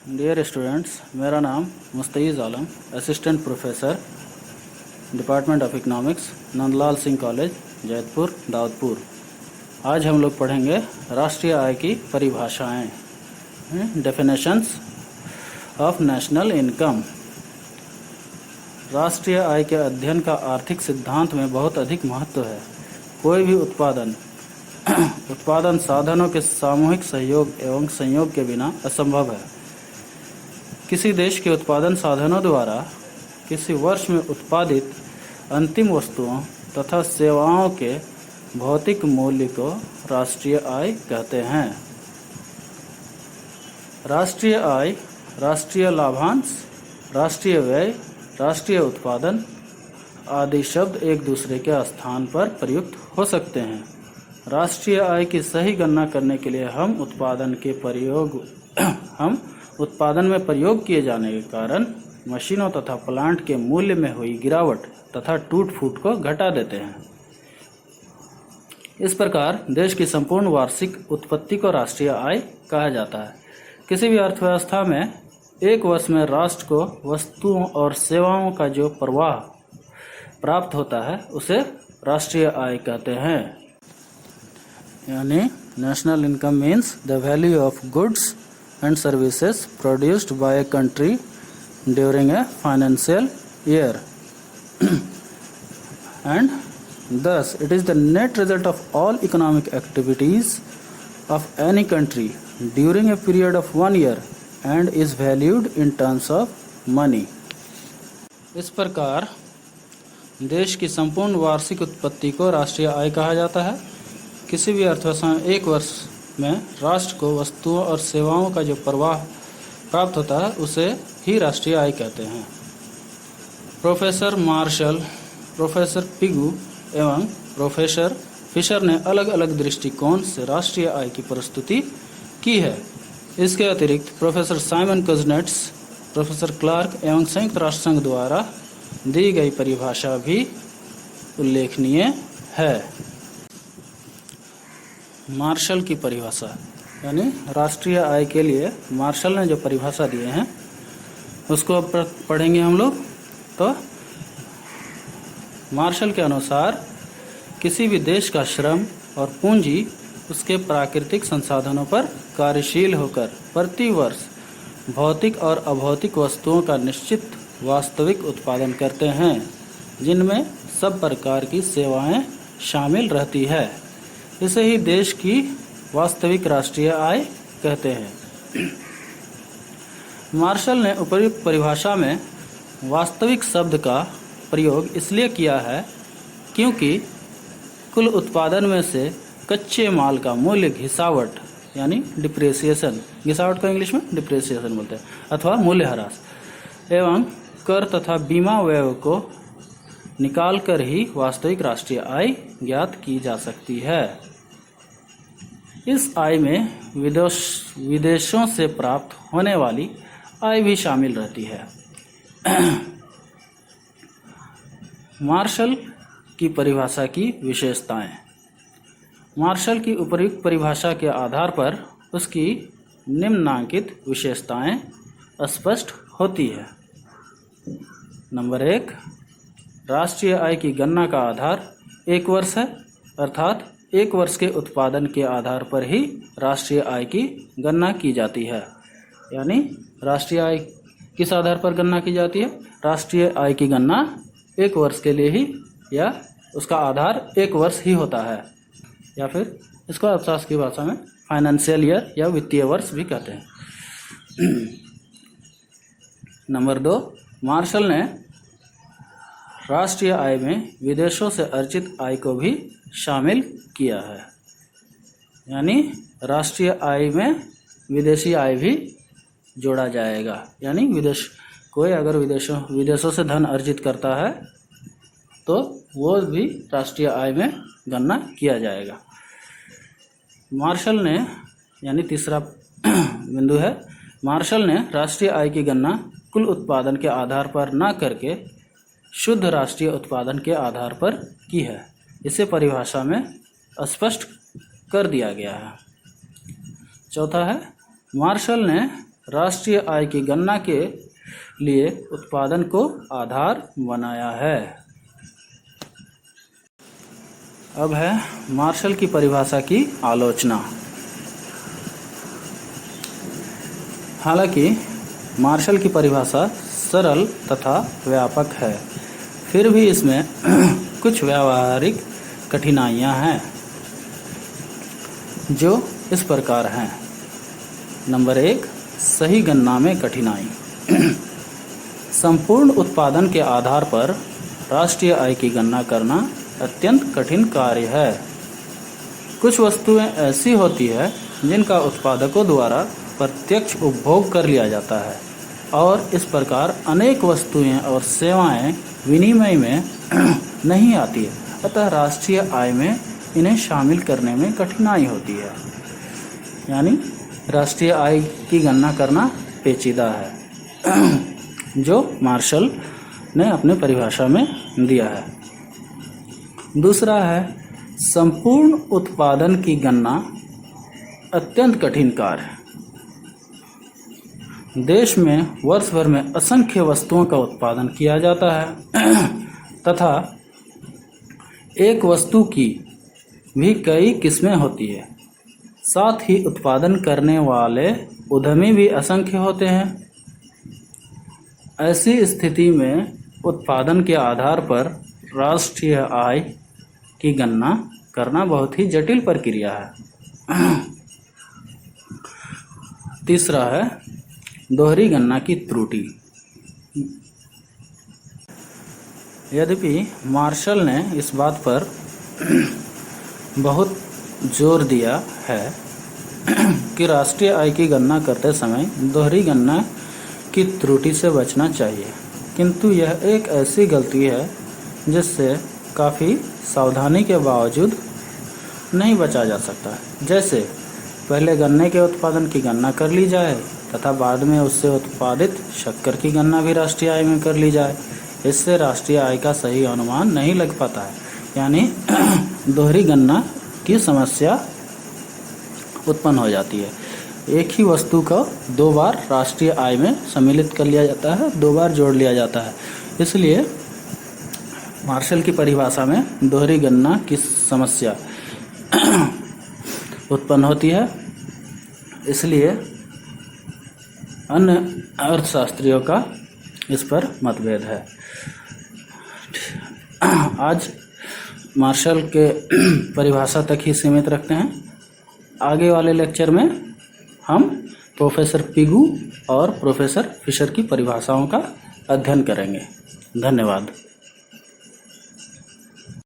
Dear students, मेरा नाम Mustaiz Alam, assistant professor, department of economics, Nandlal Singh college, Jaitpur, Daudpur. आज हम लोग पढ़ेंगे राष्ट्रीय आय की परिभाषाएं, डेफिनेशंस ऑफ नेशनल इनकम। राष्ट्रीय आय के अध्ययन का आर्थिक सिद्धांत में बहुत अधिक महत्व है। कोई भी उत्पादन साधनों के सामूहिक सहयोग एवं संयोग के बिना असंभव है। किसी देश के उत्पादन साधनों द्वारा किसी वर्ष में उत्पादित अंतिम वस्तुओं तथा सेवाओं के भौतिक मूल्य को राष्ट्रीय आय कहते हैं। राष्ट्रीय आय, राष्ट्रीय लाभांश, राष्ट्रीय व्यय, राष्ट्रीय उत्पादन आदि शब्द एक दूसरे के स्थान पर प्रयुक्त हो सकते हैं। राष्ट्रीय आय की सही गणना करने के लिए हम उत्पादन में प्रयोग किए जाने के कारण मशीनों तथा प्लांट के मूल्य में हुई गिरावट तथा टूट फूट को घटा देते हैं। इस प्रकार देश की संपूर्ण वार्षिक उत्पत्ति को राष्ट्रीय आय कहा जाता है। किसी भी अर्थव्यवस्था में एक वर्ष में राष्ट्र को वस्तुओं और सेवाओं का जो प्रवाह प्राप्त होता है उसे राष्ट्रीय आय कहते हैं। यानी national income means the value of goods and services produced by a country during a financial year and thus it is the net result of all economic activities of any country during a period of 1 year and is valued in terms of money। इस प्रकार देश की संपूर्ण वार्षिक उत्पत्ति को राष्ट्रीय आय कहा जाता है। किसी भी अर्थव्यवस्था में एक वर्ष में राष्ट्र को वस्तुओं और सेवाओं का जो प्रवाह प्राप्त होता है उसे ही राष्ट्रीय आय कहते हैं। प्रोफेसर मार्शल, प्रोफेसर पिगू एवं प्रोफेसर फिशर ने अलग अलग दृष्टिकोण से राष्ट्रीय आय की प्रस्तुति की है। इसके अतिरिक्त professor Simon Kuznets, professor Clark एवं संयुक्त राष्ट्र संघ द्वारा दी गई परिभाषा भी उल्लेखनीय है। मार्शल की परिभाषा, यानी राष्ट्रीय आय के लिए मार्शल ने जो परिभाषा दिए हैं उसको पढ़ेंगे हम लोग। तो मार्शल के अनुसार किसी भी देश का श्रम और पूंजी उसके प्राकृतिक संसाधनों पर कार्यशील होकर प्रति वर्ष भौतिक और अभौतिक वस्तुओं का निश्चित वास्तविक उत्पादन करते हैं, जिनमें सब प्रकार की सेवाएं शामिल रहती है। इसे ही देश की वास्तविक राष्ट्रीय आय कहते हैं। मार्शल ने उपर्युक्त परिभाषा में वास्तविक शब्द का प्रयोग इसलिए किया है क्योंकि कुल उत्पादन में से कच्चे माल का मूल्य घिसावट यानी डिप्रेसिएशन, घिसावट को इंग्लिश में डिप्रेसिएशन बोलते हैं, अथवा मूल्यह्रास एवं कर तथा बीमा व्यय को निकालकर ही वास्तविक राष्ट्रीय आय ज्ञात की जा सकती है। इस आय में विदेशों से प्राप्त होने वाली आय भी शामिल रहती है। मार्शल की परिभाषा की विशेषताएं। मार्शल की उपर्युक्त परिभाषा के आधार पर उसकी निम्नांकित विशेषताएं स्पष्ट होती है। नंबर 1, राष्ट्रीय आय की गणना का आधार 1 वर्ष है, अर्थात 1 वर्ष के उत्पादन के आधार पर ही राष्ट्रीय आय की गणना की जाती है। यानी राष्ट्रीय आय किस आधार पर गणना की जाती है? राष्ट्रीय आय की गणना 1 वर्ष के लिए ही, या उसका आधार 1 वर्ष ही होता है, या फिर इसको अर्थशास्त्र की भाषा में फाइनेंशियल ईयर या वित्तीय वर्ष भी कहते हैं। नंबर 2, मार्शल ने राष्ट्रीय आय में विदेशों से अर्जित आय को भी शामिल किया है। यानी राष्ट्रीय आय में विदेशी आय भी जोड़ा जाएगा। यानी कोई अगर विदेशों से धन अर्जित करता है तो वो भी राष्ट्रीय आय में गणना किया जाएगा। मार्शल ने, यानी तीसरा बिंदु है, मार्शल ने राष्ट्रीय आय की गणना कुल उत्पादन के आधार पर न करके शुद्ध राष्ट्रीय उत्पादन के आधार पर की है। इसे परिभाषा में स्पष्ट कर दिया गया है। चौथा है, मार्शल ने राष्ट्रीय आय की गणना के लिए उत्पादन को आधार बनाया है। अब है मार्शल की परिभाषा की आलोचना। हालांकि मार्शल की परिभाषा सरल तथा व्यापक है, फिर भी इसमें कुछ व्यावहारिक कठिनाइयां हैं जो इस प्रकार हैं। नंबर 1, सही गणना में कठिनाई। संपूर्ण उत्पादन के आधार पर राष्ट्रीय आय की गणना करना अत्यंत कठिन कार्य है। कुछ वस्तुएं ऐसी होती है जिनका उत्पादकों द्वारा प्रत्यक्ष उपभोग कर लिया जाता है और इस प्रकार अनेक वस्तुएं और सेवाएं विनिमय में नहीं आती है, अतः राष्ट्रीय आय में इन्हें शामिल करने में कठिनाई होती है। यानी राष्ट्रीय आय की गणना करना पेचीदा है जो मार्शल ने अपने परिभाषा में दिया है। दूसरा है संपूर्ण उत्पादन की गणना अत्यंत कठिन कार्य। देश में वर्ष भर में असंख्य वस्तुओं का उत्पादन किया जाता है तथा एक वस्तु की भी कई किस्में होती है। साथ ही उत्पादन करने वाले उद्यमी भी असंख्य होते हैं। ऐसी स्थिति में उत्पादन के आधार पर राष्ट्रीय आय की गणना करना बहुत ही जटिल प्रक्रिया है। तीसरा है दोहरी गणना की त्रुटि। यद्यपि मार्शल ने इस बात पर बहुत जोर दिया है कि राष्ट्रीय आय की गणना करते समय दोहरी गणना की त्रुटि से बचना चाहिए, किंतु यह एक ऐसी गलती है जिससे काफ़ी सावधानी के बावजूद नहीं बचा जा सकता। जैसे पहले गन्ने के उत्पादन की गणना कर ली जाए तथा बाद में उससे उत्पादित शक्कर की गणना भी राष्ट्रीय आय में कर ली जाए। इससे राष्ट्रीय आय का सही अनुमान नहीं लग पाता है, यानी दोहरी गणना की समस्या उत्पन्न हो जाती है। एक ही वस्तु को दो बार राष्ट्रीय आय में सम्मिलित कर लिया जाता है, दो बार जोड़ लिया जाता है। इसलिए मार्शल की परिभाषा में दोहरी गणना की समस्या उत्पन्न होती है। इसलिए अन्य अर्थशास्त्रियों का इस पर मतभेद है। आज मार्शल के परिभाषा तक ही सीमित रखते हैं। आगे वाले लेक्चर में हम प्रोफेसर पिगू और प्रोफेसर फिशर की परिभाषाओं का अध्ययन करेंगे। धन्यवाद।